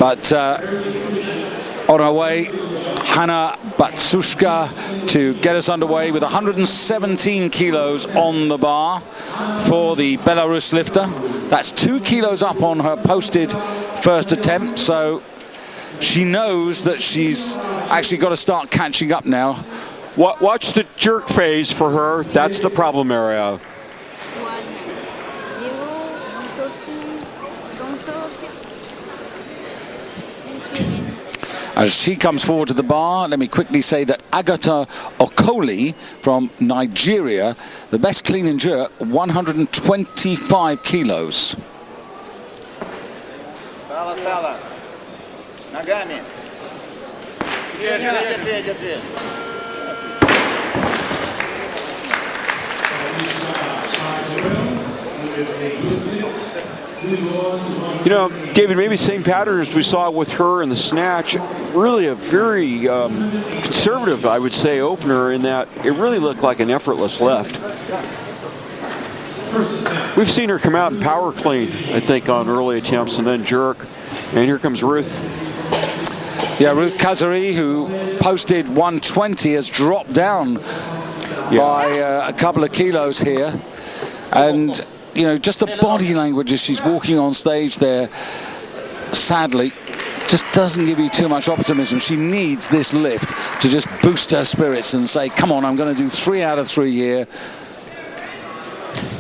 But on our way, Hanna Batsushka to get us underway with 117 kilos on the bar for the Belarus lifter. That's 2 kilos up on her posted first attempt, so she knows that she's actually got to start catching up now. Watch the jerk phase for her. That's the problem area. As she comes forward to the bar, let me quickly say that Agatha Okoli from Nigeria, the best clean and jerk, 125 kilos. You know, David, maybe same pattern as we saw with her in the snatch. Really a very conservative, I would say, opener in that it really looked like an effortless lift. We've seen her come out and power clean, I think, on early attempts and then jerk. And here comes Ruth. Yeah, Ruth Kazooie, who posted 120, has dropped down by a couple of kilos here. And you know, just the body language as she's walking on stage there, sadly, just doesn't give you too much optimism. She needs this lift to just boost her spirits and say, come on, I'm going to do 3 out of 3 here.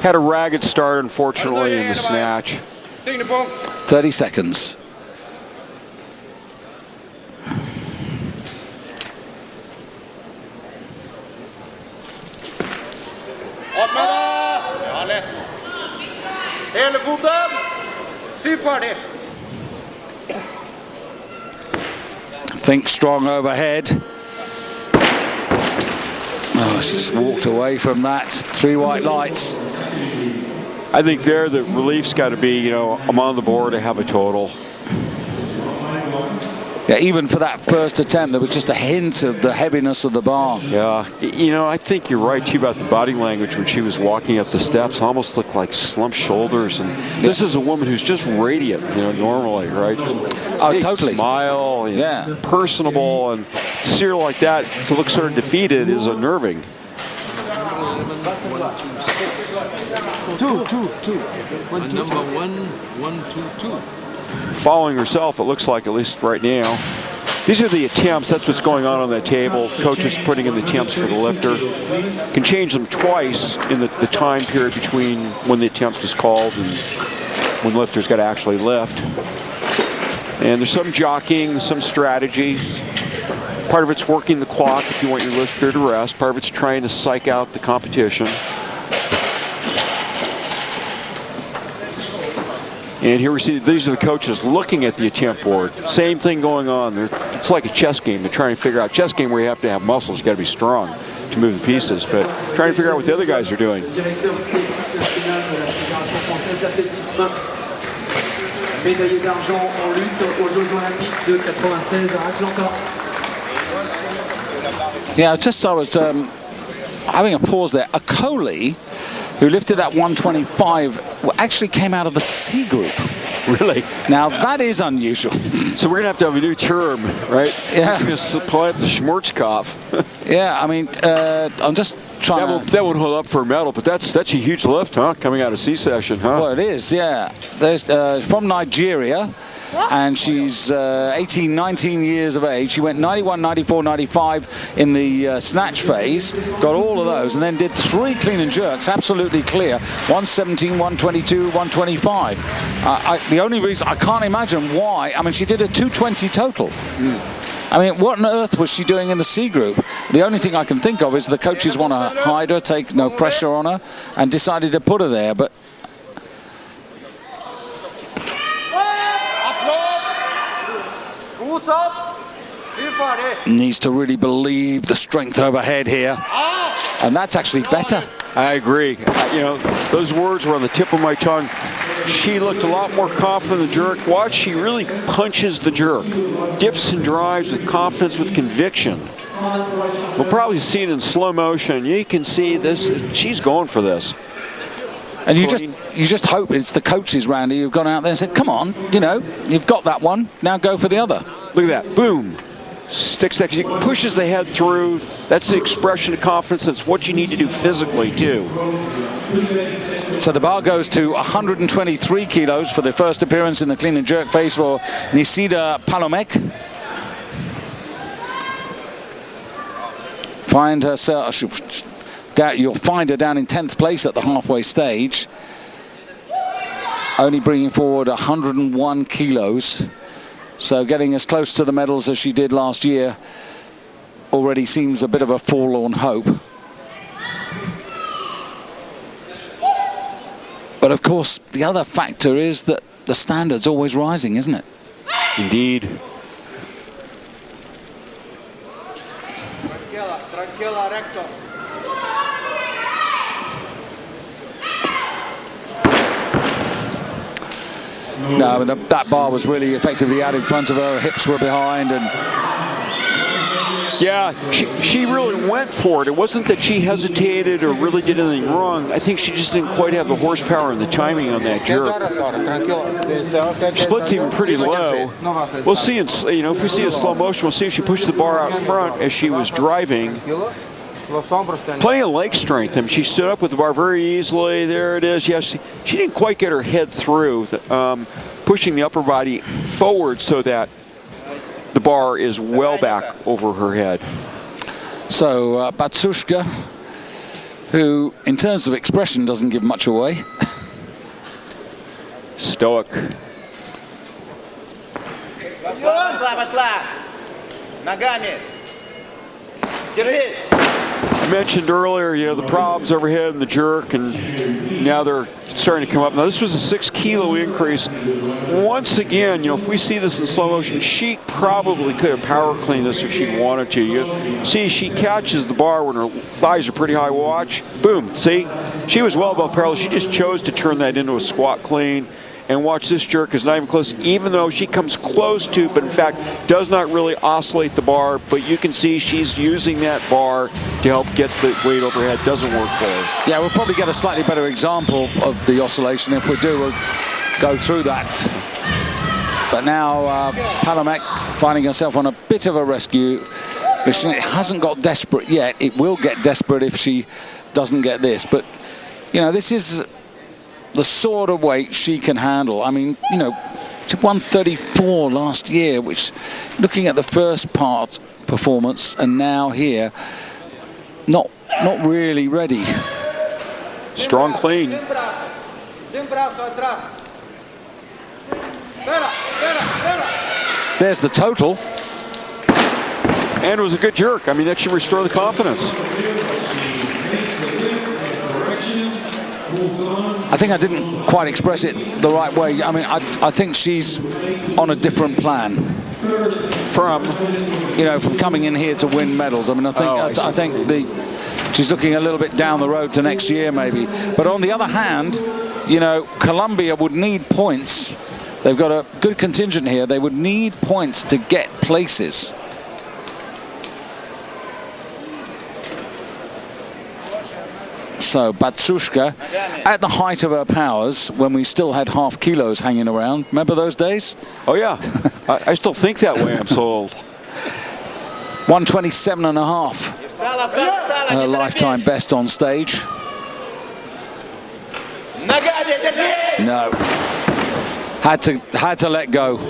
Had a ragged start, unfortunately, in the snatch. 30 seconds. Think strong overhead. Oh, she just walked away from that. 3 white lights. I think there the relief's got to be, you know, I'm on the board to have a total. Yeah, even for that first attempt, there was just a hint of the heaviness of the bar. Yeah, you know, I think you're right, too, about the body language when she was walking up the steps. Almost looked like slumped shoulders. And this is a woman who's just radiant, you know, normally, right? Oh, big totally. Smile, yeah. Personable, and see her like that to look sort of defeated is unnerving. 2, 2, 2. Number 1, 1, 2, 2. Following herself, it looks like, at least right now. These are the attempts. That's what's going on that table. Coach is putting in the attempts for the lifter. Can change them twice in the time period between when the attempt is called and when the lifter's got to actually lift. And there's some jockeying, some strategy. Part of it's working the clock if you want your lifter to rest. Part of it's trying to psych out the competition. And here we see these are the coaches looking at the attempt board. Same thing going on. It's like a chess game. They're trying to figure out chess game where you have to have muscles. You got to be strong to move the pieces, but trying to figure out what the other guys are doing. Yeah, just I was having a pause there. Okoli, who lifted that 125, actually came out of the C group. Really? Now that is unusual. So we're gonna have a new term, right? Yeah. We're gonna supply the Schmurzkopf. Yeah, I mean, I'm just trying that won't hold up for a medal, but that's a huge lift, huh? Coming out of C session, huh? Well, it is, yeah. There's from Nigeria, and she's 18, 19 years of age. She went 91, 94, 95 in the snatch phase, got all of those, and then did 3 clean and jerks, absolutely clear. 117, 122, 125. The only reason, I can't imagine why, I mean, she did a 220 total. I mean, what on earth was she doing in the C group? The only thing I can think of is the coaches want to hide her, take no pressure on her, and decided to put her there, but needs to really believe the strength overhead here, and that's actually better. I agree. You know, those words were on the tip of my tongue. She looked a lot more confident in the jerk. Watch, she really punches the jerk. Dips and drives with confidence, with conviction. We'll probably see it in slow motion. You can see this. She's going for this. And you just hope it's the coaches, Randy, who've gone out there and said, come on, you know, you've got that one, now go for the other. Look at that, boom. Sticks that, pushes the head through. That's the expression of confidence. That's what you need to do physically, too. So the bar goes to 123 kilos for the first appearance in the clean and jerk phase for Nisida Palomek. Find herself, you'll find her down in 10th place at the halfway stage. Only bringing forward 101 kilos. So getting as close to the medals as she did last year already seems a bit of a forlorn hope. But of course, the other factor is that the standard's always rising, isn't it? Indeed. Tranquila, recto. No, that bar was really effectively out in front of her. Her hips were behind, and yeah, she really went for it. It wasn't that she hesitated or really did anything wrong. I think she just didn't quite have the horsepower and the timing on that jerk. Split's even pretty low. We'll see, if we see a slow motion, we'll see if she pushed the bar out front as she was driving. Plenty of leg strength. I mean, she stood up with the bar very easily. There it is. Yes, she didn't quite get her head through, pushing the upper body forward so that the bar is well back over her head. So Batsushka, who in terms of expression doesn't give much away. Stoic. I mentioned earlier, the problems overhead in the jerk, and now they're starting to come up. Now, this was a 6-kilo increase. Once again, if we see this in slow motion, she probably could have power cleaned this if she'd wanted to. You see, she catches the bar when her thighs are pretty high. Watch, boom. See, she was well above parallel. She just chose to turn that into a squat clean. And watch, this jerk is not even close, even though she comes close to, but in fact does not really oscillate the bar. But you can see she's using that bar to help get the weight overhead. Doesn't work for her. Yeah, we'll probably get a slightly better example of the oscillation. If we do, we'll go through that. But now Palomek finding herself on a bit of a rescue. It hasn't got desperate yet. It will get desperate if she doesn't get this. But, this is the sort of weight she can handle. I mean, she had 134 last year, which, looking at the first part performance and now here, not really ready. Strong clean. There's the total. And it was a good jerk. I mean, that should restore the confidence. I think I didn't quite express it the right way. I mean, I think she's on a different plan from coming in here to win medals. I mean, I think she's looking a little bit down the road to next year maybe. But on the other hand, Colombia would need points. They've got a good contingent here. They would need points to get places. So Batsushka, at the height of her powers, when we still had half kilos hanging around. Remember those days? Oh, yeah. I still think that way, I'm so old. 127.5. Her lifetime best on stage. No. Had to let go.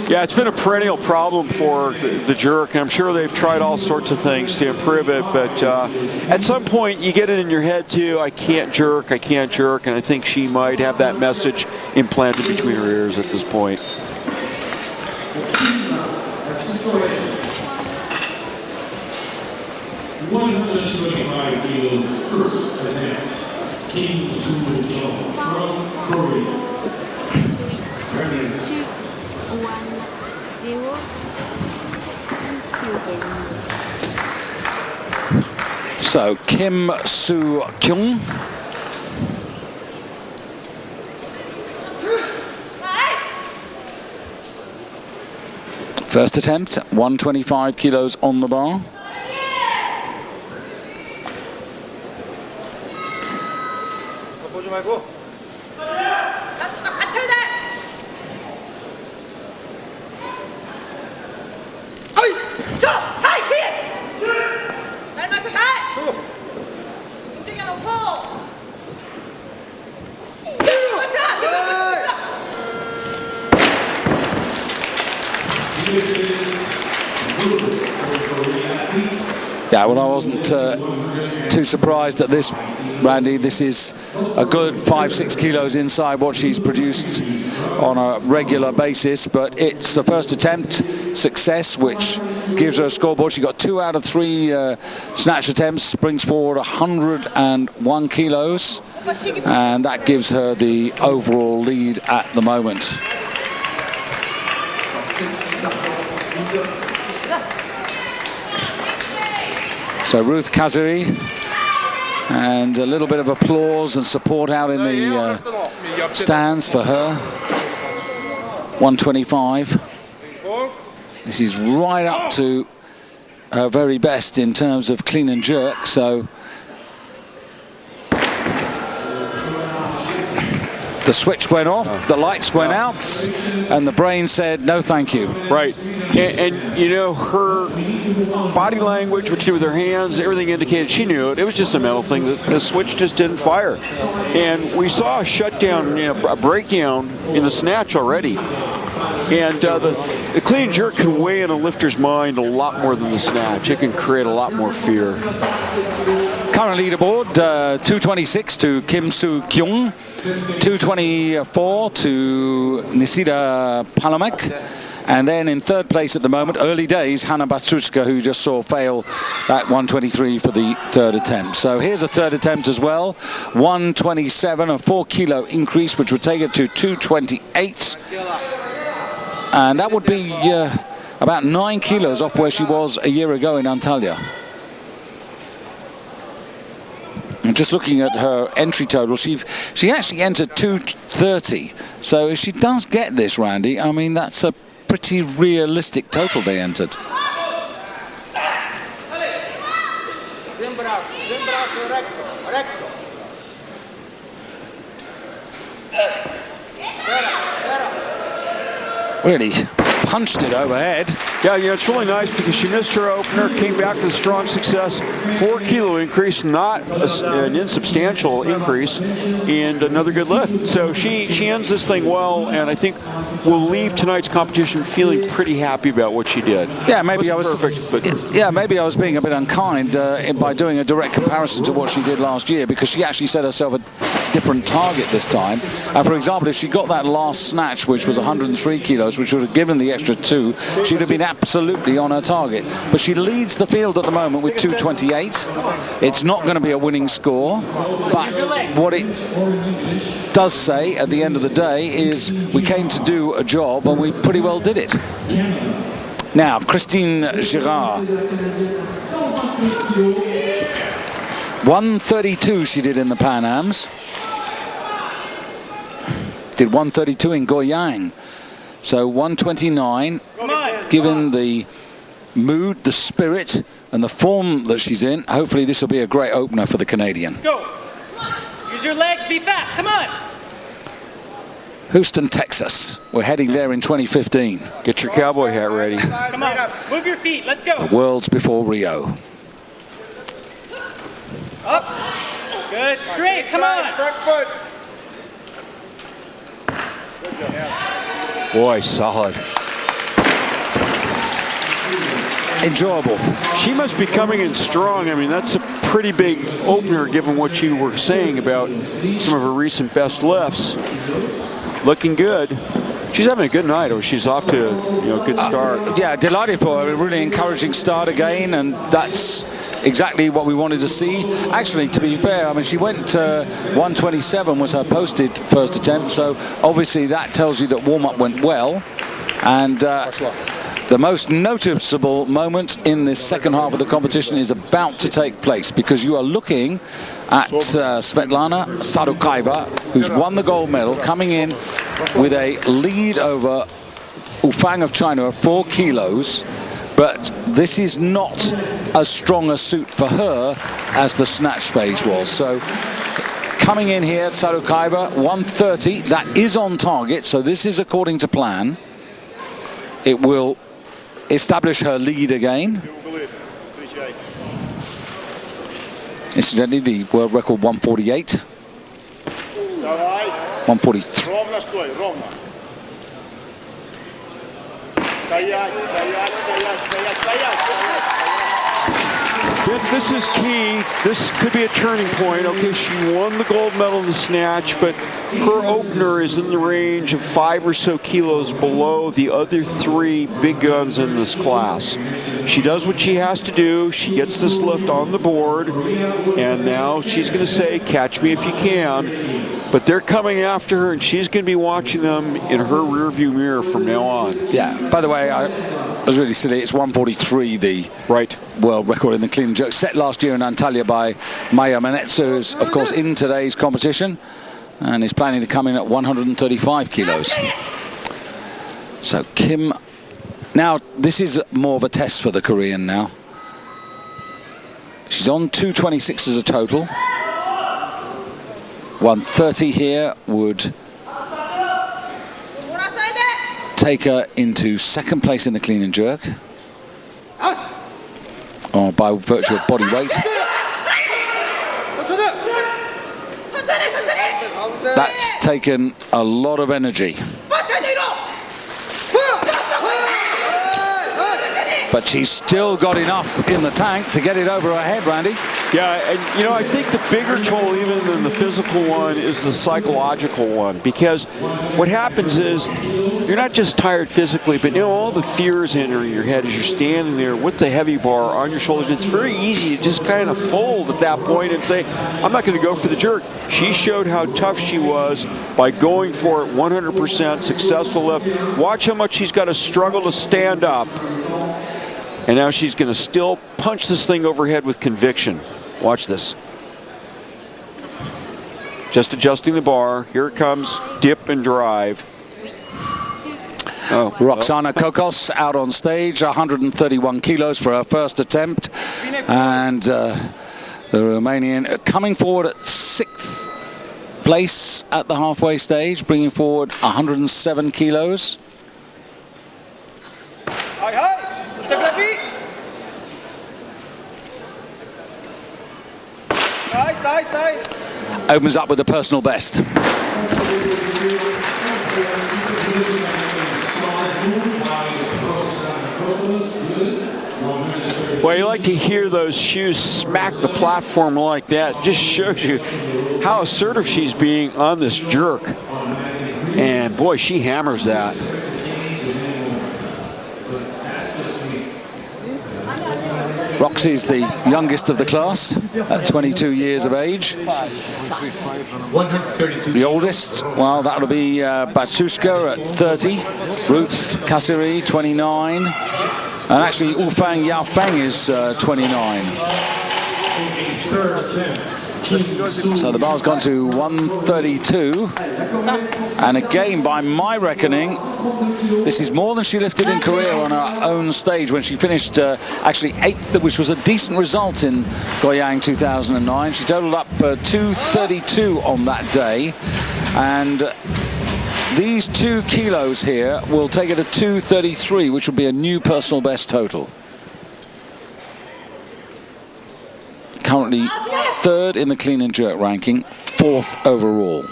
Yeah, it's been a perennial problem for the jerk, and I'm sure they've tried all sorts of things to improve it, but at some point you get it in your head too, I can't jerk, and I think she might have that message implanted between her ears at this point. $125 kilos first attempt. Kim Soo-kyung from Korea. So Kim Soo-kyung. First attempt, 125 kilos on the bar. Yeah, well, I wasn't too surprised at this, Randy. This is a good 5-6 kilos inside what she's produced on a regular basis, but it's the first attempt success, which gives her a scoreboard. She got 2 out of 3 snatch attempts, brings forward 101 kilos, and that gives her the overall lead at the moment. So Ruth Kazooie, and a little bit of applause and support out in the stands for her. 125. This is right up to her very best in terms of clean and jerk. So the switch went off, the lights went out, and the brain said, no, thank you. Right. And you know, her body language, what she did with her hands, everything indicated she knew it. It was just a mental thing. The switch just didn't fire. And we saw a shutdown, a breakdown in the snatch already. And the clean and jerk can weigh in a lifter's mind a lot more than the snatch. It can create a lot more fear. Current leaderboard, 226 to Kim Soo Kyung, 224 to Nisida Palamek. And then in third place at the moment, early days, Hanna Batsuchka, who just saw fail at 123 for the third attempt. So here's a third attempt as well. 127, a 4 kilo increase, which would take it to 228. And that would be about 9 kilos off where she was a year ago in Antalya. And just looking at her entry total, she actually entered 230. So if she does get this, Randy, I mean, that's a pretty realistic total they entered. Really punched it overhead. Yeah, it's really nice because she missed her opener, came back with a strong success. 4 kilo increase, not an insubstantial increase, and another good lift. So she ends this thing well, and I think will leave tonight's competition feeling pretty happy about what she did. Yeah, maybe I was perfect, but yeah, maybe I was being a bit unkind by doing a direct comparison to what she did last year, because she actually set herself a different target this time. For example, if she got that last snatch, which was 103 kilos, which would have given the extra 2, she'd have been absolutely on her target. But she leads the field at the moment with 228. It's not going to be a winning score, but what it does say at the end of the day is we came to do a job and we pretty well did it. Now, Christine Girard. 132 she did in the Pan Ams. Did 132 in Goyang. So 129, given the mood, the spirit, and the form that she's in, hopefully this will be a great opener for the Canadian. Let's go. Use your legs, be fast, come on. Houston, Texas. We're heading there in 2015. Get your cowboy hat ready. Come on, move your feet, let's go. The Worlds before Rio. Up. Good, straight, come on. Front foot. Boy, solid. Enjoyable. She must be coming in strong. I mean, that's a pretty big opener given what you were saying about some of her recent best lifts. Looking good. She's having a good night, or she's off to a good start. Yeah, delighted for her. A really encouraging start again, and that's exactly what we wanted to see. Actually, to be fair, I mean, she went 127 was her posted first attempt, so obviously that tells you that warm-up went well. And the most noticeable moment in this second half of the competition is about to take place, because you are looking at Svetlana Sadukaeva, who's won the gold medal, coming in with a lead over Ufang of China of 4 kilos. But this is not as strong a suit for her as the snatch phase was. So coming in here, Sarukaiba, 130. That is on target, so this is according to plan. It will establish her lead again. Incidentally, the world record 148. 143. This is key. This could be a turning point. Okay, she won the gold medal in the snatch, but her opener is in the range of 5 or so kilos below the other 3 big guns in this class. She does what she has to do. She gets this lift on the board, and now she's going to say, catch me if you can. But they're coming after her, and she's going to be watching them in her rearview mirror from now on. Yeah, by the way, I was really silly. It's 143, the world record in the clean and jerk, set last year in Antalya by Maya Manetsu, who's, of course, in today's competition, and is planning to come in at 135 kilos. So Kim, now this is more of a test for the Korean now. She's on 226 as a total. 130 here would take her into second place in the clean and jerk, or by virtue of body weight. That's taken a lot of energy. But she's still got enough in the tank to get it over her head, Randy. Yeah, and you know, I think the bigger toll even than the physical one is the psychological one, because what happens is you're not just tired physically, but you know, all the fears enter your head as you're standing there with the heavy bar on your shoulders. It's very easy to just kind of fold at that point and say, I'm not going to go for the jerk. She showed how tough she was by going for it, 100% successful lift. Watch how much she's got to struggle to stand up. And now she's going to still punch this thing overhead with conviction. Watch this. Just adjusting the bar. Here it comes. Dip and drive. Oh, Roxana Kokos out on stage, 131 kilos for her first attempt. And the Romanian coming forward at 6th place at the halfway stage, bringing forward 107 kilos. Opens up with a personal best. Well, you like to hear those shoes smack the platform like that. Just shows you how assertive she's being on this jerk. And boy, she hammers that. Roxy's the youngest of the class at 22 years of age. The oldest, well, that'll be Batsushka at 30, Ruth Kazooie, 29, and actually Ufang Yaofeng is 29. So the bar's gone to 132, and again, by my reckoning, this is more than she lifted in Korea on her own stage when she finished actually 8th, which was a decent result in Goyang 2009. She totaled up 232 on that day, and these 2 kilos here will take it to 233, which will be a new personal best total. Currently 3rd in the clean and jerk ranking, 4th overall.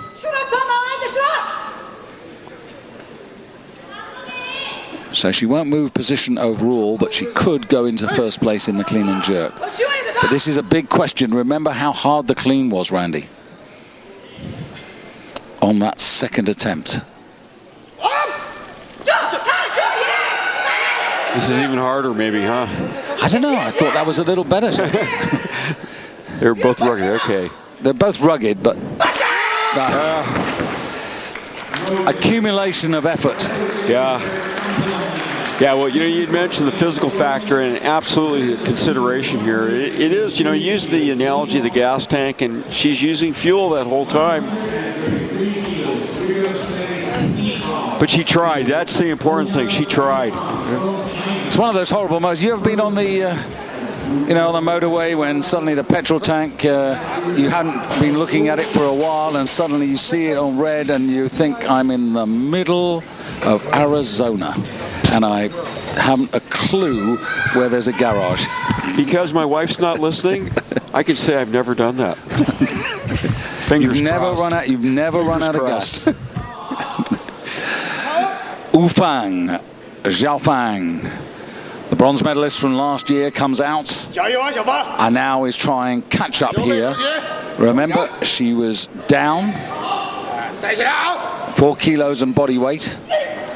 So she won't move position overall, but she could go into first place in the clean and jerk. But this is a big question. Remember how hard the clean was, Randy, on that second attempt. This is even harder, maybe, huh? I don't know. I thought that was a little better. They're both rugged. Okay. They're both rugged, but accumulation of effort. Yeah. Yeah, well, you know, you'd mentioned the physical factor, and absolutely a consideration here. It is, you know, use the analogy of the gas tank, and she's using fuel that whole time. But she tried. That's the important thing. She tried. It's one of those horrible moments. You ever been on the you know, on the motorway when suddenly the petrol tank, you hadn't been looking at it for a while and suddenly you see it on red and you think I'm in the middle of Arizona and I haven't a clue where there's a garage. Because my wife's not listening, I can say I've never done that. Fingers You've never crossed. run out of gas. Ufang Xiaofang, the bronze medalist from last year, comes out and now is trying catch up here. Remember, she was down 4 kilos and body weight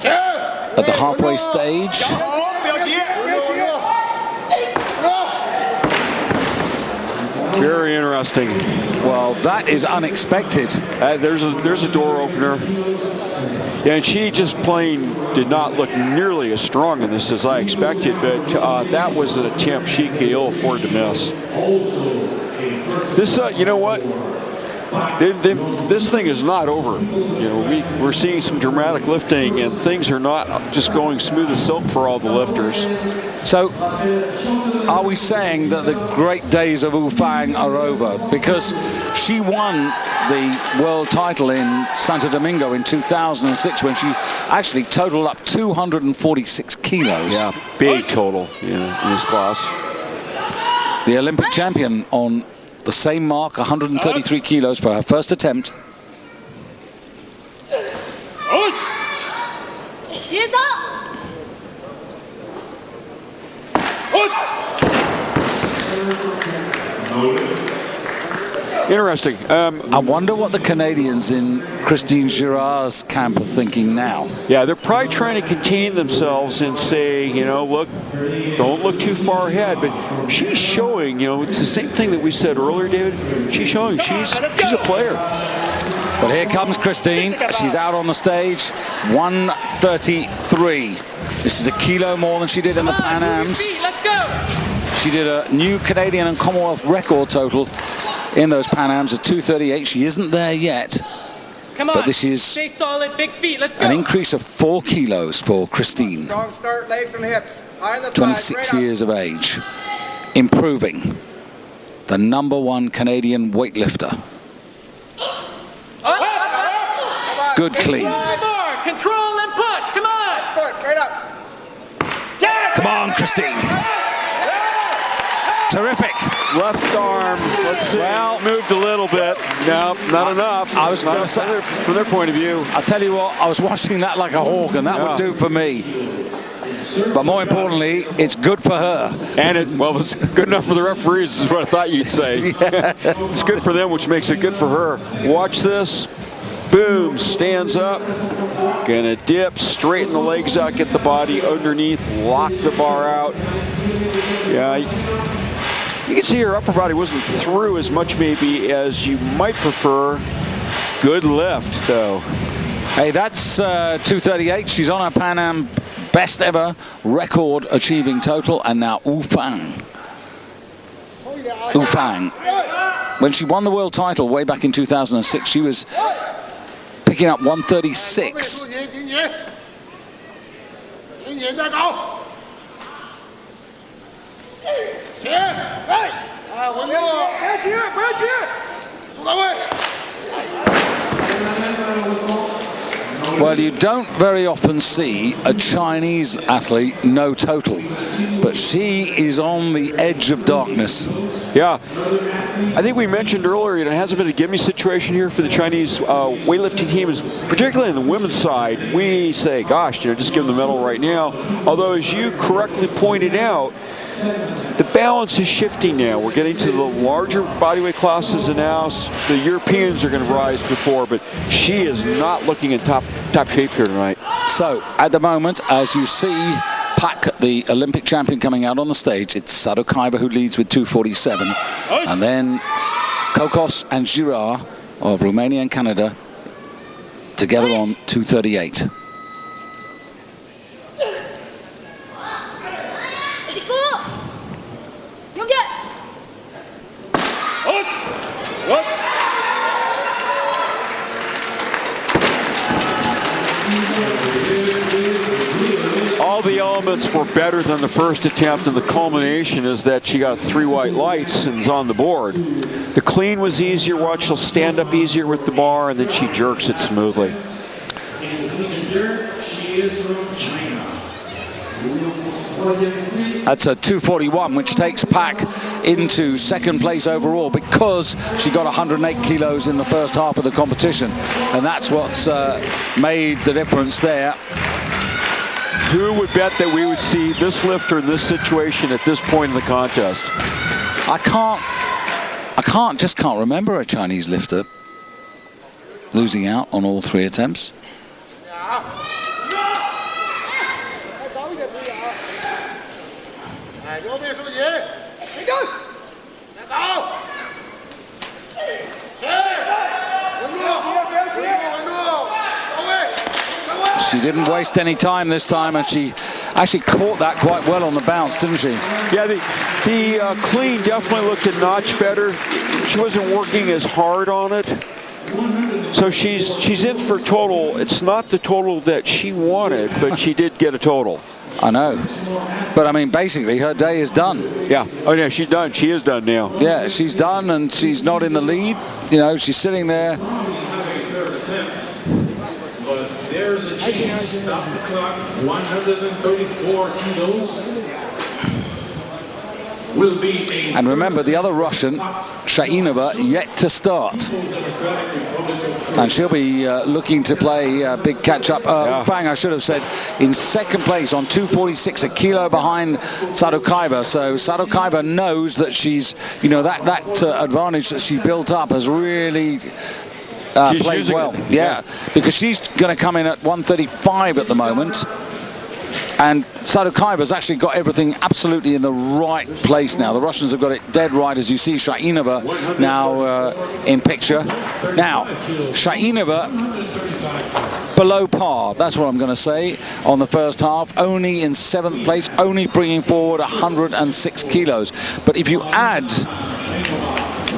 at the halfway stage. Very interesting. Well, that is unexpected. There's a door opener. Yeah, and she just plain did not look nearly as strong in this as I expected, but that was an attempt she could ill afford to miss. This, you know what? This thing is not over. You know, we're seeing some dramatic lifting, and things are not just going smooth as silk for all the lifters. So, are we saying that the great days of Ufang are over? Because she won the world title in Santo Domingo in 2006 when she actually totaled up 246 kilos. Yeah, big total in this class. The Olympic champion on the same mark, 133 kilos for her first attempt. Interesting. I wonder what the Canadians in Christine Girard's camp are thinking now. Yeah, they're probably trying to contain themselves and say, you know, look, don't look too far ahead. But she's showing, you know, it's the same thing that we said earlier, David. She's showing she's a player. Well, here comes Christine. She's out on the stage. 133. This is a kilo more than she did in the Pan Ams. Let's go. She did a new Canadian and Commonwealth record total in those Pan Ams of 238. She isn't there yet. Come on. But this is stay solid, big feet. Let's go. an increase of 4 kilos for Christine. Strong start, legs and hips. High in the thighs, 26 right up. years of age. Improving. The #1 Canadian weightlifter. Good clean. More. Control and push. Come on. Foot, right up. Come on, Christine. Terrific. Left arm, let's see. Well, moved a little bit. No, not enough. I was going to say, from their point of view. I'll tell you what, I was watching that like a hawk, and that would do for me. But more importantly, it's good for her. And it was good enough for the referees, is what I thought you'd say. Yeah. It's good for them, which makes it good for her. Watch this. Boom, stands up. Gonna dip, straighten the legs out, get the body underneath, lock the bar out. Yeah, you can see her upper body wasn't through as much maybe as you might prefer. Good lift, though. Hey, that's 238. She's on her Pan Am best ever record achieving total. And now Ufang. When she won the world title way back in 2006, she was picking up 136. Well, you don't very often see a Chinese athlete no total, but she is on the edge of darkness. Yeah, I think we mentioned earlier it hasn't been a gimme situation here for the Chinese weightlifting team, particularly on the women's side. We say, gosh, just give them the medal right now. Although, as you correctly pointed out, the balance is shifting now. We're getting to the larger bodyweight classes, and now the Europeans are going to rise before, but she is not looking in top shape here tonight. So, at the moment, as you see Pak, the Olympic champion, coming out on the stage, it's Sadokaiba who leads with 247. And then Kokos and Girard of Romania and Canada together on 238. all the elements were better than the first attempt, and the culmination is that she got 3 white lights and is on the board. The clean was easier. Watch, she'll stand up easier with the bar, and then she jerks it smoothly. In the clean and jerk, she is from China. That's a 241, which takes Pak into second place overall because she got 108 kilos in the first half of the competition. And that's what's made the difference there. Who would bet that we would see this lifter in this situation at this point in the contest? I just can't remember a Chinese lifter losing out on all 3 attempts. She didn't waste any time this time, and she actually caught that quite well on the bounce, didn't she? Yeah, the clean definitely looked a notch better. She wasn't working as hard on it. So she's in for total. It's not the total that she wanted, but she did get a total. I know. But I mean, basically, her day is done. Yeah. Oh, yeah, she's done. She is done now. Yeah, she's done, and she's not in the lead. You know, she's sitting there. But there's a change. Stop the clock. 134 kilos. Will be And remember, the other Russian, Shainova, yet to start. And she'll be looking to play big catch-up. Fang, I should have said, in second place on 246, a kilo behind Sadokaiva. So Sadokaiva knows that she's, you know, that advantage that she built up has really played well. Yeah, because she's going to come in at 135 at the moment. And Sadokaiva's actually got everything absolutely in the right place now. The Russians have got it dead right, as you see Shainova now in picture. Now, Shainova below par, that's what I'm going to say, on the first half. Only in 7th place, only bringing forward 106 kilos. But if you add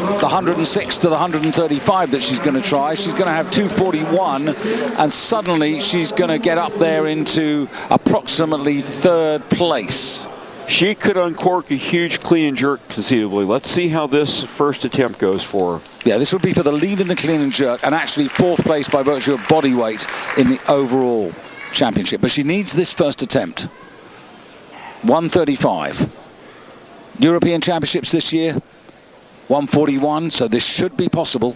the 106 to the 135 that she's going to try, she's going to have 241, and suddenly she's going to get up there into approximately 3rd place. She could uncork a huge clean and jerk conceivably. Let's see how this first attempt goes for her. Yeah, this would be for the lead in the clean and jerk, and actually 4th place by virtue of body weight in the overall championship. But she needs this first attempt. 135. European Championships this year, 141, so this should be possible.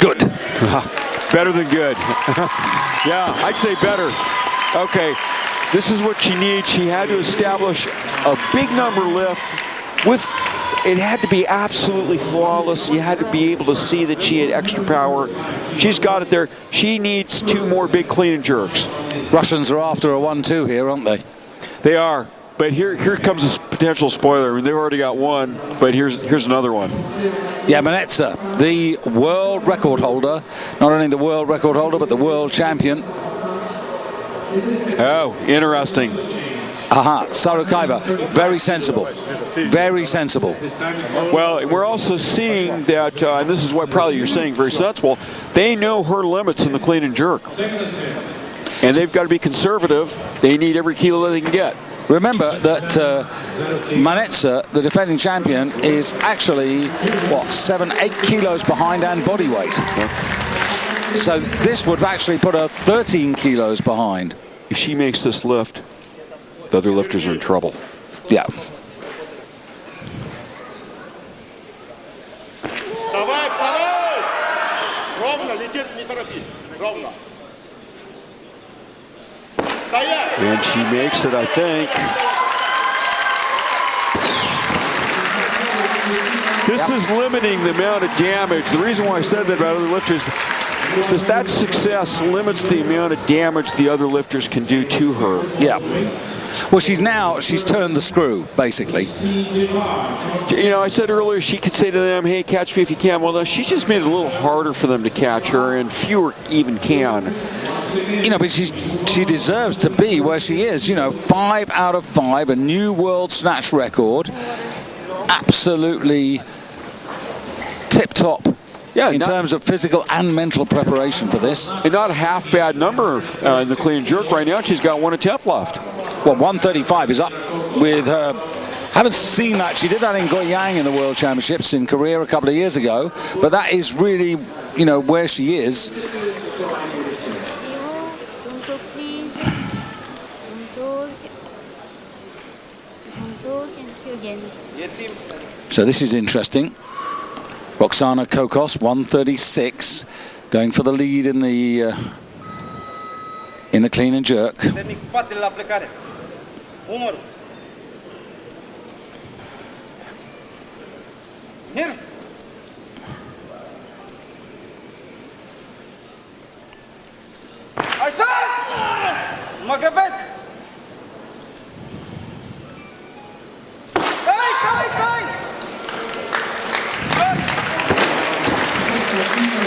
Good. Better than good. Yeah, I'd say better. Okay, this is what she needs. She had to establish a big number lift with, it had to be absolutely flawless. You had to be able to see that she had extra power. She's got it there. She needs 2 more big clean and jerks. Russians are after a 1-2 here, aren't they? They are. But here comes a potential spoiler. I mean, they've already got one, but here's another one. Yeah, Manetza, the world record holder, not only the world record holder, but the world champion. Oh, interesting. Sadokaiva, very sensible. Very sensible. Well, we're also seeing that, and this is what probably you're saying, very sensible, they know her limits in the clean and jerk. And they've got to be conservative. They need every kilo they can get. Remember that Manetza, the defending champion, is actually, 7-8 kilos behind and body weight. So this would actually put her 13 kilos behind. If she makes this lift, the other lifters are in trouble. Yeah. Вставай, вставай! Ровно, летит, не торопись. Ровно. Стоять! And she makes it, I think. This is limiting the amount of damage. The reason why I said that about other lifters is that success limits the amount of damage the other lifters can do to her. Yeah. Well, she's turned the screw, basically. You know, I said earlier she could say to them, hey, catch me if you can. Well, no, she just made it a little harder for them to catch her, and fewer even can. You know, but she deserves to be where she is. You know, 5 out of 5, a new world snatch record. Absolutely tip-top Yeah, in not- terms of physical and mental preparation for this. And not a half bad number in the clean and jerk right now. She's got 1 attempt left. Well, 135 is up with her. Haven't seen that. She did that in Goyang in the World Championships in Korea a couple of years ago. But that is really, you know, where she is. So this is interesting. Roxana Koko, 136, going for the lead in the clean and jerk.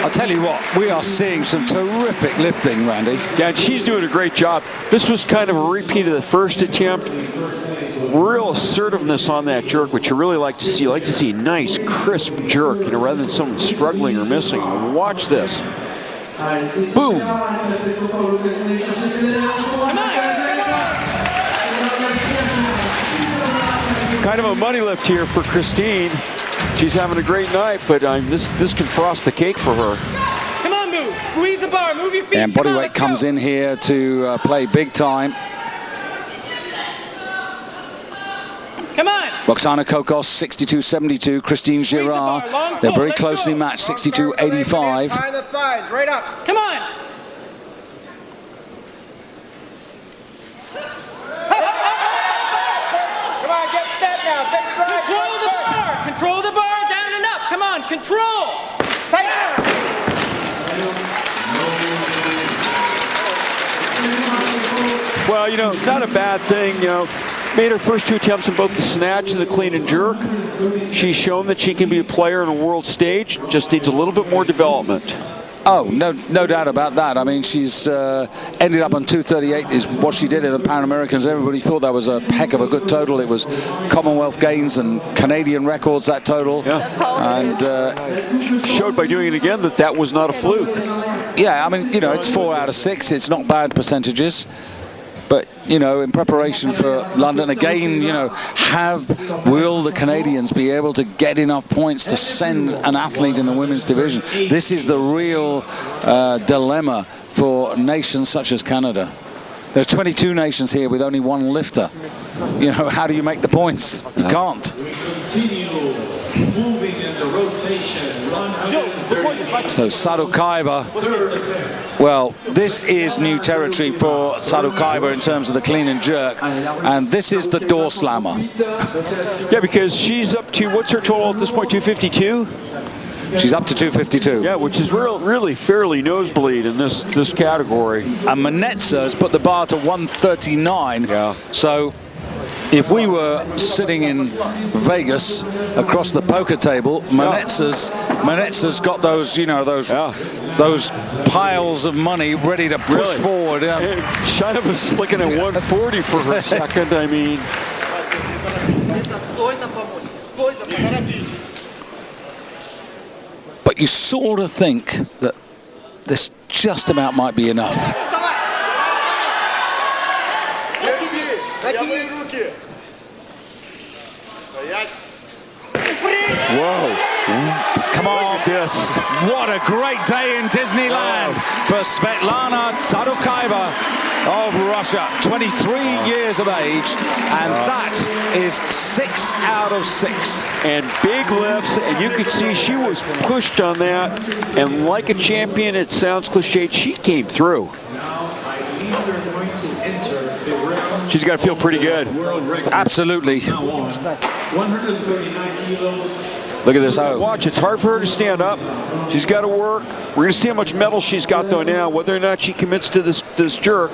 I'll tell you what, we are seeing some terrific lifting, Randy. Yeah, and she's doing a great job. This was kind of a repeat of the first attempt. Real assertiveness on that jerk, which you really like to see. You like to see a nice, crisp jerk, you know, rather than someone struggling or missing. Watch this. Boom. Kind of a money lift here for Christine. She's having a great night, but this can frost the cake for her. Come on, move. Squeeze the bar. Move your feet. And Come on, bodyweight let's comes go. in here to play big time. Come on. Roxana Koko, 62.72. Christine Girard, they're very closely matched, 62.85. Find the thighs, right up. Come on. Come on, get set now. Big drive. Control the bar. Control the bar. Down and up. Come on. Control. Well, you know, not a bad thing, you know. Made her first 2 attempts in both the snatch and the clean and jerk. She's shown that she can be a player on a world stage, just needs a little bit more development. Oh, no doubt about that. I mean, she's ended up on 238 is what she did in the Pan Americans. Everybody thought that was a heck of a good total. It was Commonwealth gains and Canadian records, that total. Yeah. And showed by doing it again that that was not a fluke. yeah, I mean, you know, it's 4 out of 6. It's not bad percentages. But, you know, in preparation for London, again, you know, will the Canadians be able to get enough points to send an athlete in the women's division? This is the real dilemma for nations such as Canada. There's 22 nations here with only 1 lifter. You know, how do you make the points? You can't. Continue moving in the rotation. 130. So Sadukaiva, well, this is new territory for Sadukaiva in terms of the clean and jerk, and this is the door slammer. Yeah, because she's up to, what's her total at this point, 252? She's up to 252. Yeah, which is really fairly nosebleed in this category. And Manetza has put the bar to 139. Yeah. So if we were sitting in Vegas across the poker table, Manetza's got those, you know, those piles of money ready to push forward. Shina was looking at 140 for her second. I mean, but you sort of think that this just about might be enough. whoa. Come on, This. what a great day in Disneyland for Svetlana Sadukaiva of Russia, 23 years of age, and that is 6 out of 6. And big lifts, and you could see she was pushed on that, and like a champion, it sounds cliched, she came through. She's got to feel pretty good. Absolutely. 139 kilos. Look at this. So- Watch, it's hard for her to stand up. She's got to work. We're going to see how much metal she's got, though, now. Whether or not she commits to this jerk.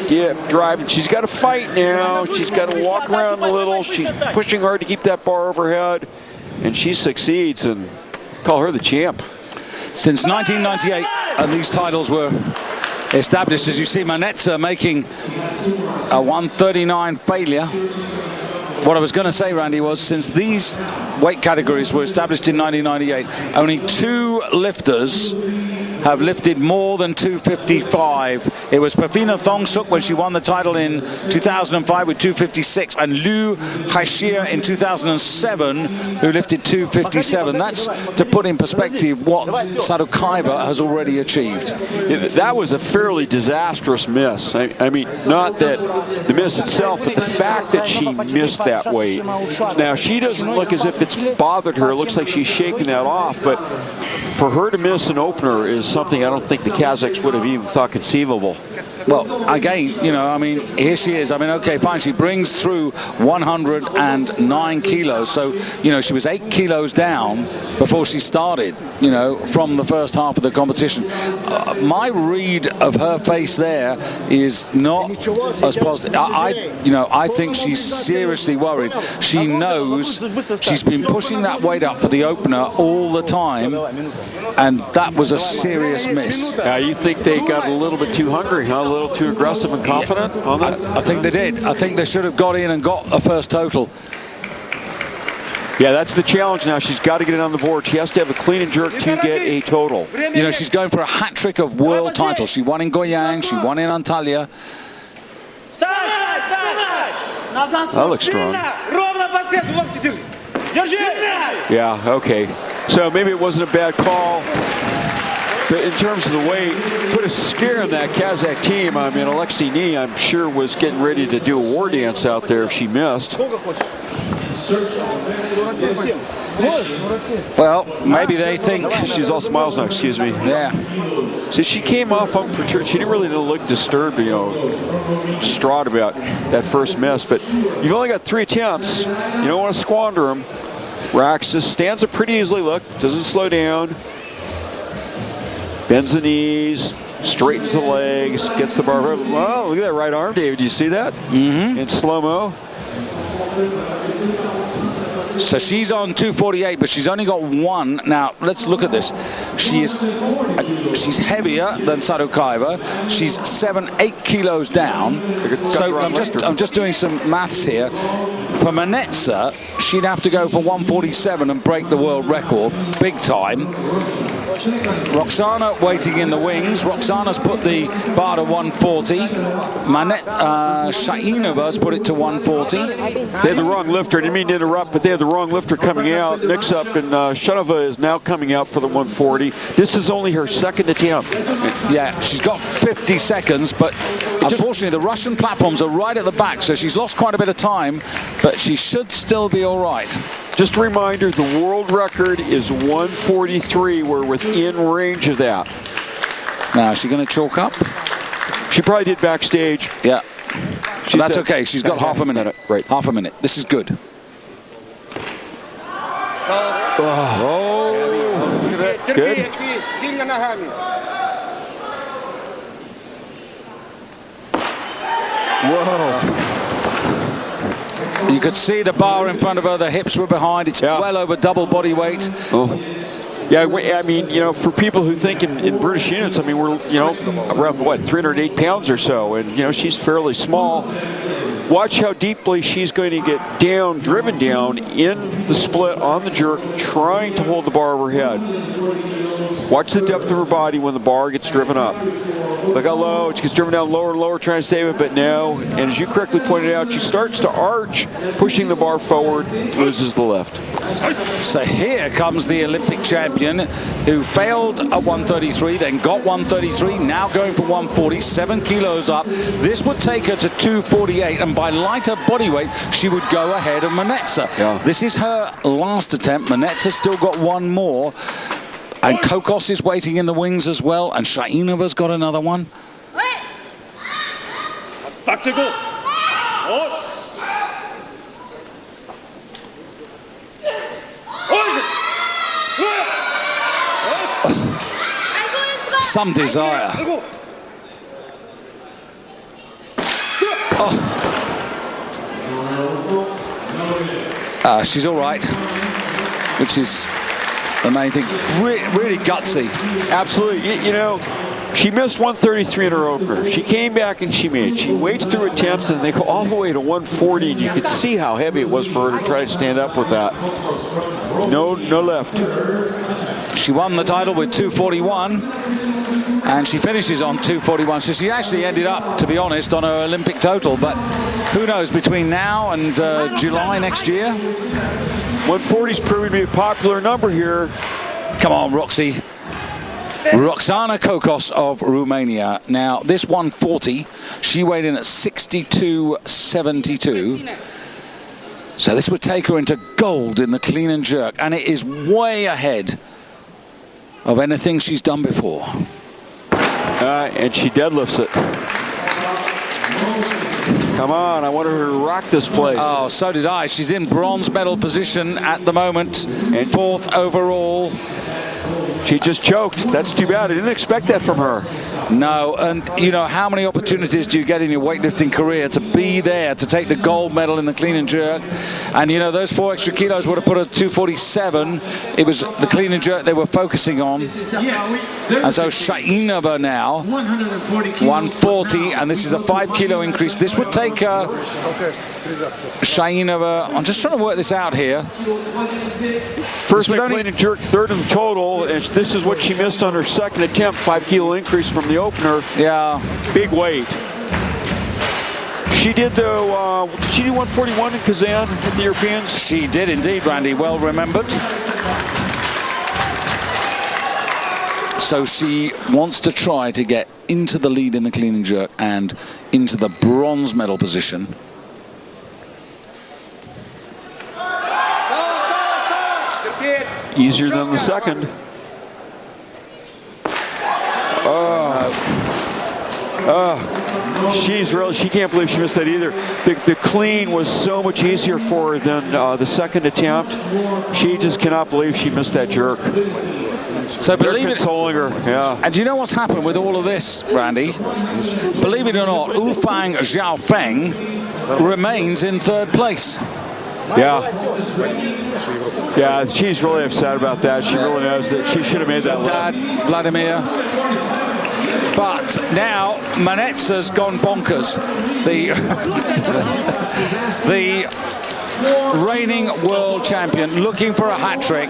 Yeah, driving. She's got to fight now. She's got to walk around a little. She's pushing hard to keep that bar overhead. And she succeeds, and call her the champ. Since 1998, and these titles were established, as you see, Manetza making a 139 failure. What I was going to say, Randy, was since these weight categories were established in 1998, only 2 lifters have lifted more than 255. It was Pafina Thongsuk when she won the title in 2005 with 256, and Liu Haixia in 2007 who lifted 257. That's to put in perspective what Sadukaiva has already achieved. Yeah, that was a fairly disastrous miss. I mean, not that the miss itself, but the fact that she missed that weight. Now, she doesn't look as if it's bothered her. It looks like she's shaking that off, but for her to miss an opener is something I don't think the Kazakhs would have even thought conceivable. Well, again, you know, I mean, here she is. I mean, okay, fine. She brings through 109 kilos. So, you know, she was 8 kilos down before she started, you know, from the first half of the competition. My read of her face there is not as positive. I think she's seriously worried. She knows she's been pushing that weight up for the opener all the time, and that was a serious miss. You think they got a little bit too hungry, huh? A little too aggressive and confident on that? I think they did. I think they should have got in and got a first total. Yeah, that's the challenge now. She's got to get it on the board. She has to have a clean and jerk to get a total. You know, she's going for a hat trick of world titles. She won in Goyang, she won in Antalya. That looks strong. Yeah, okay. So maybe it wasn't a bad call. But in terms of the weight, put a scare in that Kazakh team. I mean, Alexei Nee, I'm sure, was getting ready to do a war dance out there if she missed. Well, maybe they think... She's all smiles now, excuse me. Yeah. So she came off unperturbed. She didn't really look disturbed, you know, distraught about that first miss. But you've only got 3 attempts. You don't want to squander them. Rax just stands up pretty easily, look. Doesn't slow down. Bends the knees, straightens the legs, gets the bar. Wow, look at that right arm, David. Do you see that? Mm-hmm. In slow-mo. So she's on 248, but she's only got 1. Now, let's look at this. She's heavier than Sadukaiva. She's 7-8 kilos down. So I'm just doing some maths here. For Manetsa, she'd have to go for 147 and break the world record, big time. Roxana waiting in the wings. Roxana's put the bar to 140. Shainova's put it to 140. They had the wrong lifter. I didn't mean to interrupt, but they had the wrong lifter coming out. Mix up, and Shainova is now coming out for the 140. This is only her 2nd attempt. Yeah, she's got 50 seconds, but unfortunately the Russian platforms are right at the back, so she's lost quite a bit of time, but she should still be all right. Just a reminder, the world record is 143. We're within range of that. Now, is she going to chalk up? She probably did backstage. Yeah. But that's okay. She's got half a minute. Right. Half a minute. This is good. Oh. Good. Whoa. You could see the bar in front of her. The hips were behind. It's well over double body weight. Oh. Yeah, I mean, you know, for people who think in British units, I mean, we're, you know, around, what, 308 pounds or so, and, you know, she's fairly small. Watch how deeply she's going to get down, driven down in the split on the jerk, trying to hold the bar over her head. Watch the depth of her body when the bar gets driven up. Look how low, she gets driven down lower and lower, trying to save it, but no. And as you correctly pointed out, she starts to arch, pushing the bar forward, loses the lift. So here comes the Olympic champion who failed at 133, then got 133, now going for 140, 7 kilos up. This would take her to 248, and by lighter body weight, she would go ahead of Manetsa. Yeah. This is her last attempt. Manetsa's still got 1 more. And Kokos is waiting in the wings as well, and Shainova's got another one. Some desire. Oh. She's all right, which is the main thing. Really gutsy. Absolutely. You know, She missed 133 in her opener. She came back and she weights through attempts, and they go all the way to 140, and you could see how heavy it was for her to try to stand up with that. No lift. She won the title with 241, and she finishes on 241. So she actually ended up, to be honest, on her Olympic total, but who knows, between now and July next year. 140 is proving to be a popular number here. Come on, Roxy. Roxana Koko of Romania. Now, this 140, she weighed in at 62.72. So this would take her into gold in the clean and jerk, and it is way ahead of anything she's done before. And she deadlifts it. Come on, I want her to rock this place. Oh, so did I. She's in bronze medal position at the moment, and 4th overall. She just choked. That's too bad. I didn't expect that from her. No, and you know, how many opportunities do you get in your weightlifting career to be there, to take the gold medal in the clean and jerk? And you know, those 4 extra kilos would have put her at 247. It was the clean and jerk they were focusing on. And so Shainova now, 140, and this is a 5 kilo increase. This would take Shainova, I'm just trying to work this out here. First in clean and jerk, 3rd in total, and this is what she missed on her 2nd attempt, 5 kilo increase from the opener. Yeah. Big weight. She did though, did she do 141 in Kazan with the Europeans? She did indeed, Randy, well remembered. So she wants to try to get into the lead in the clean and jerk and into the bronze medal position. Easier than the 2nd. She can't believe she missed that either. The clean was so much easier for her than the 2nd attempt. She just cannot believe she missed that jerk. So believe it, consoling her, yeah. And do you know what's happened with all of this, Randy? Believe it or not, Wufang Xiaofeng remains in 3rd place. Yeah. Yeah, she's really upset about that. She really knows that she should have made that Dad, Vladimir. But now Manetza's gone bonkers. The reigning world champion, looking for a hat trick,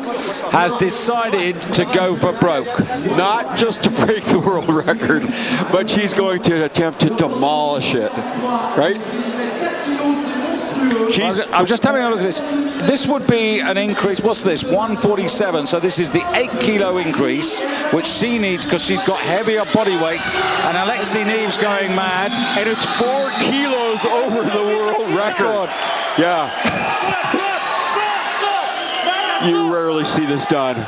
has decided to go for broke. Not just to break the world record, but she's going to attempt to demolish it, right? I'm just having a look at this. This would be an increase. What's this? 147. So this is the 8 kilo increase, which she needs because she's got heavier body weight. And Alexei Neve's going mad. And it's 4 kilos over the world record. Yeah. You rarely see this done.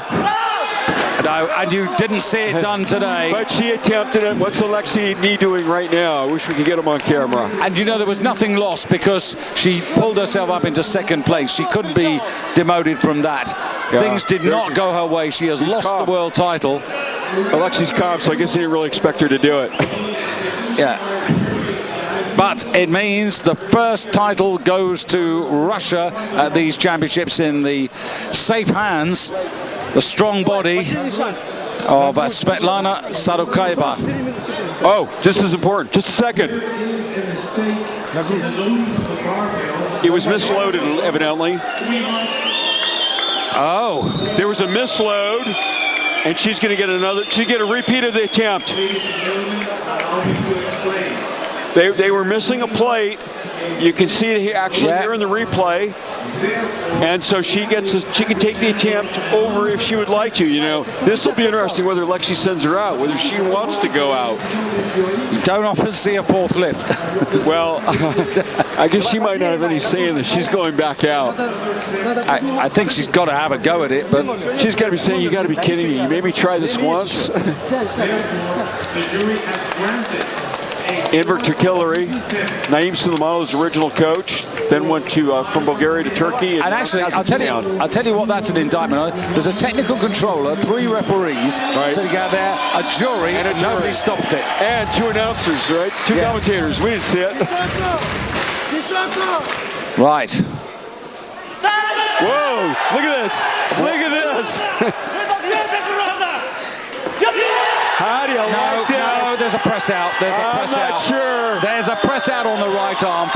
No, and you didn't see it done today. But she attempted it. What's Alexei Knee doing right now? I wish we could get him on camera. And you know, there was nothing lost because she pulled herself up into 2nd place. She couldn't be demoted from that. Yeah. Things did not go her way. She has lost the world title. Alexei's calm, so I guess he didn't really expect her to do it. Yeah. But it means the first title goes to Russia at these championships in the safe hands, the strong body of Svetlana Sadukaeva. Oh, this is important. Just a second. It was misloaded, evidently. Oh. There was a misload, and she's going to get another. She's going to get a repeat of the attempt. They were missing a plate. You can see it actually here in the replay. And so she can take the attempt over if she would like to. You know, this will be interesting whether Lexi sends her out, whether she wants to go out. You don't often see a 4th lift. Well, I guess she might not have any say in this. She's going back out. I think she's got to have a go at it, but she's got to be saying, "You got to be kidding me! You made me try this once." Enver Turkilleri, Naim Suleimanov's original coach, then went to from Bulgaria to Turkey. And actually, I'll tell you what that's an indictment on. There's a technical controller, 3 referees, so you got there, a jury, and nobody stopped it. And 2 announcers, right? 2 commentators. We didn't see it. Right. Whoa! Look at this! Look at this! How do you like that? No, there's a press out. There's a press out. I'm not sure. There's a press out on the right arm.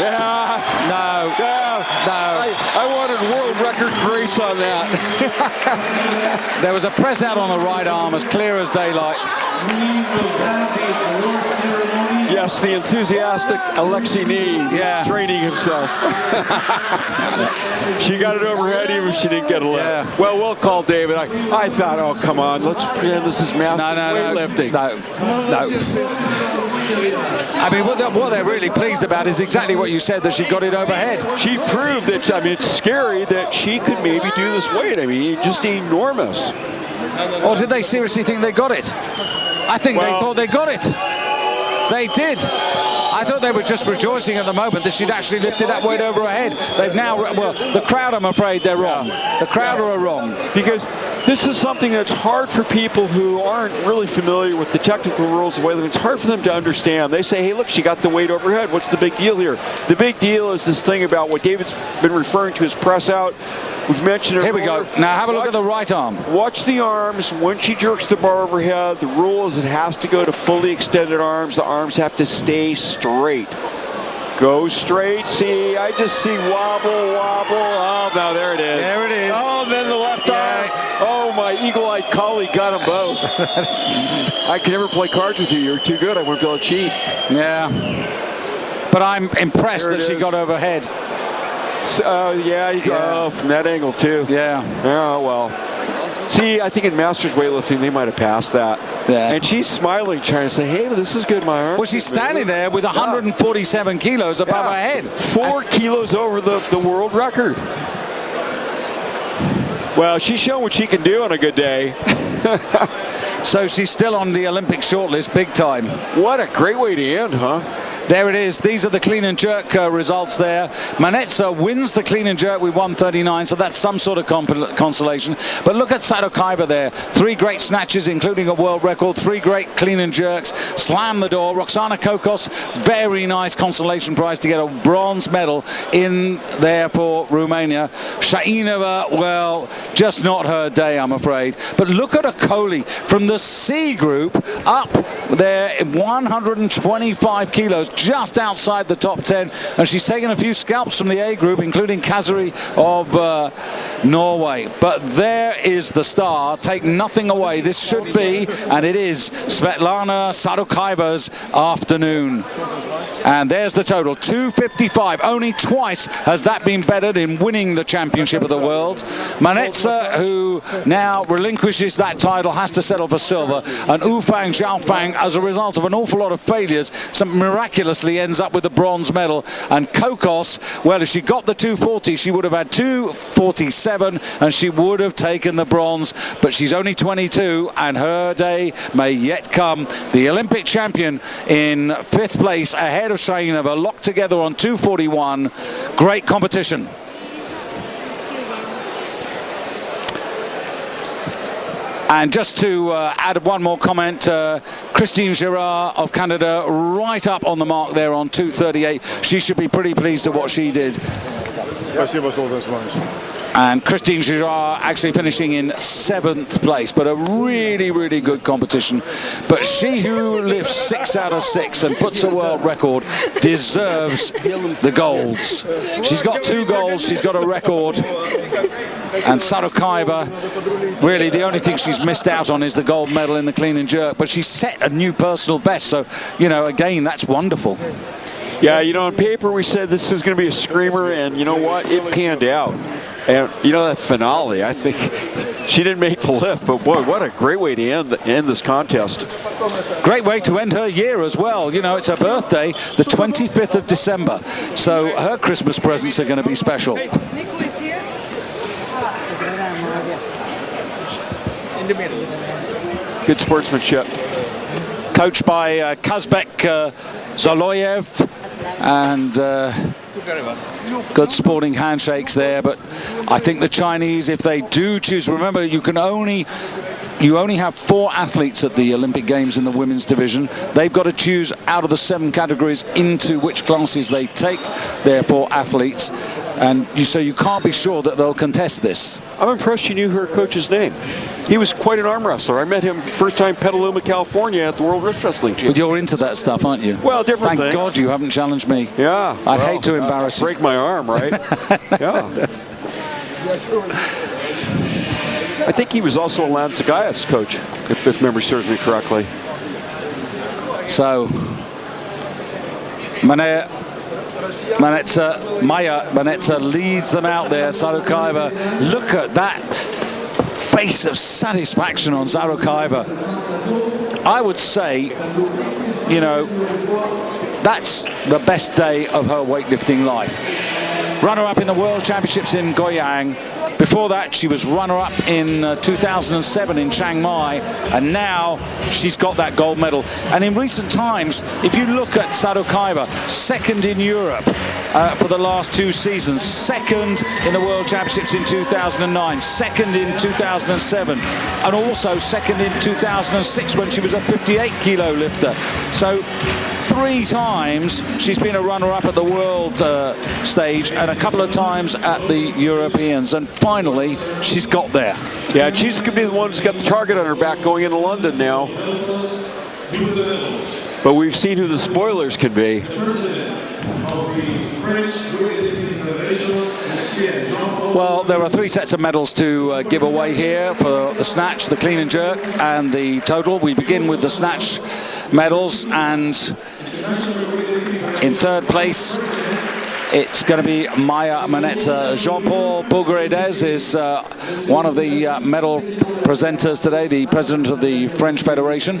Yeah. No. I wanted world record grace on that. There was a press out on the right arm, as clear as daylight. Yes, the enthusiastic Alexei Nee training himself. She got it overhead even if she didn't get a lift. Yeah. Well, we'll call David. I thought, oh, come on, let's pretend this is master weightlifting. No. I mean, what they're really pleased about is exactly what you said, that she got it overhead. She proved that, I mean, it's scary that she could maybe do this weight. I mean, just enormous. Or did they seriously think they got it? I think they thought they got it. They did. I thought they were just rejoicing at the moment that she'd actually lifted that weight over her head. They've now, well, the crowd, I'm afraid they're wrong. The crowd are wrong. Because this is something that's hard for people who aren't really familiar with the technical rules of weightlifting. It's hard for them to understand. They say, hey, look, she got the weight overhead. What's the big deal here? The big deal is this thing about what David's been referring to as press out. We've mentioned it. Here we go. Now have a look at the right arm. Watch the arms. When she jerks the bar overhead, the rule is it has to go to fully extended arms. The arms have to stay straight. Go straight. See, I just see wobble. Oh, now there it is. There it is. Oh, and then the left arm. Oh, my eagle-eyed colleague got them both. I can never play cards with you. You're too good. I won't be able to cheat. Yeah. But I'm impressed that she got overhead. From that angle too. Yeah. Oh, well. See, I think in Masters weightlifting, they might have passed that. Yeah. And she's smiling, trying to say, hey, this is good, my arm. Well, she's standing there with 147 kilos above her head. 4 kilos over the world record. Well, she's shown what she can do on a good day. So she's still on the Olympic shortlist, big time. What a great way to end, huh? There it is. These are the clean and jerk results there. Manetza wins the clean and jerk with 139, so that's some sort of consolation. But look at Sadokaiva there. 3 great snatches, including a world record. 3 great clean and jerks. Slam the door. Roxana Koko, very nice consolation prize to get a bronze medal in there for Romania. Shainova, well, just not her day, I'm afraid. But look at Akoli from the C group up there in 125 kilos. Just outside the top 10, and she's taken a few scalps from the A group, including Kazooie of Norway. But there is the star. Take nothing away. This should be, and it is, Svetlana Sadokaiva's afternoon. And there's the total, 255. Only twice has that been bettered in winning the championship of the world. Manetza, who now relinquishes that title, has to settle for silver. And Ufang Xiaofang, as a result of an awful lot of failures, some miraculously ends up with the bronze medal. And Kokos, well, if she got the 240, she would have had 247, and she would have taken the bronze. But she's only 22, and her day may yet come. The Olympic champion in 5th place, ahead of Shainova, locked together on 241. Great competition. And just to add one more comment, Christine Girard of Canada right up on the mark there on 238. She should be pretty pleased at what she did. And Christine Girard actually finishing in 7th place, but a really, really good competition. But she who lifts 6 out of 6 and puts a world record deserves the golds. She's got 2 golds, she's got a record. And Sadokaiva, really the only thing she's missed out on is the gold medal in the clean and jerk, but she set a new personal best, so, you know, again, that's wonderful. Yeah, you know, on paper we said this is going to be a screamer, and you know what? It panned out. And, you know, that finale, I think she didn't make the lift, but boy, what a great way to end this contest. Great way to end her year as well. You know, it's her birthday, the 25th of December, so her Christmas presents are going to be special. Good sportsmanship. Coached by Kazbek Zoloyev, and good sporting handshakes there. But I think the Chinese, if they do choose, remember you only have 4 athletes at the Olympic Games in the women's division. They've got to choose out of the 7 categories into which classes they take their 4 athletes. And so you can't be sure that they'll contest this. I'm impressed you knew her coach's name. He was quite an arm wrestler. I met him first time Petaluma, California at the World Wrestling Championship. But you're into that stuff, aren't you? Well, different Thank thing. God you haven't challenged me. Yeah. I'd hate to embarrass you. Break my arm, right? Yeah. I think he was also a Lance Zagayev's coach, if memory serves me correctly. So, Maya Manetza leads them out there. Sarukaiva, look at that face of satisfaction on Sarukaiva. I would say, you know, that's the best day of her weightlifting life. Runner-up in the World Championships in Goyang. Before that, she was runner-up in 2007 in Chiang Mai, and now she's got that gold medal. And in recent times, if you look at Sarukaiva, second in Europe for the last 2 seasons, second in the World Championships in 2009, second in 2007, and also second in 2006 when she was a 58-kilo lifter. So 3 times she's been a runner-up at the world stage and a couple of times at the Europeans, and finally she's got there. Yeah, and she's going to be the one who's got the target on her back going into London now. But we've seen who the spoilers can be. Well, there are 3 sets of medals to give away here for the snatch, the clean and jerk, and the total. We begin with the snatch medals, and in 3rd place it's going to be Maya Manetza. Jean-Paul Bougredes is one of the medal presenters today, the president of the French Federation.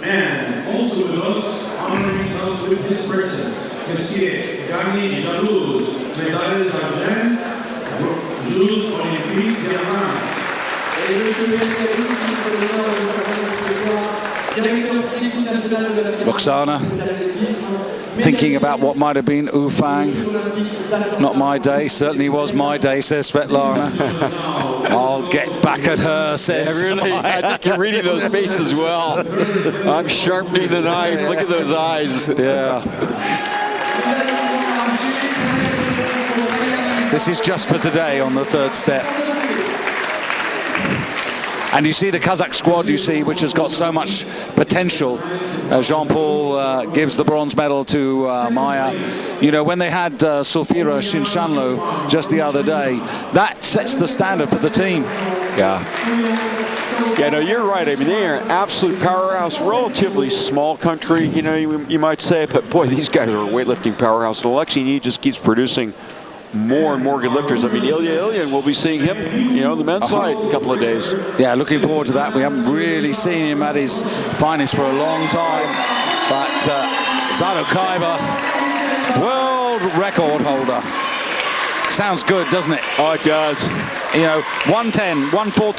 And also with us, honoring us with his presence, Monsieur Gagné Jalouse, médaille d'argent, Jalouse Olympique de France. Roxana, thinking about what might have been Ufang. Not my day, certainly was my day, says Svetlana. I'll get back at her, says. Yeah, really, I think you're reading those faces well. I'm sharpening the knife. Look at those eyes. Yeah. This is just for today on the 3rd step. And you see the Kazakh squad, you see, which has got so much potential. Jean-Paul gives the bronze medal to Maya. You know, when they had Sulfira Shinshanlo just the other day, that sets the standard for the team. Yeah. Yeah, no, you're right. I mean, they are an absolute powerhouse, relatively small country, you know, you might say, but boy, these guys are a weightlifting powerhouse. And Alexei Ni just keeps producing more and more good lifters. I mean, Ilya, we'll be seeing him, you know, on the men's side in a couple of days. Yeah, looking forward to that. We haven't really seen him at his finest for a long time. But Sarukaiva, world record holder. Sounds good, doesn't it? Oh, it does. You know, 110, 114.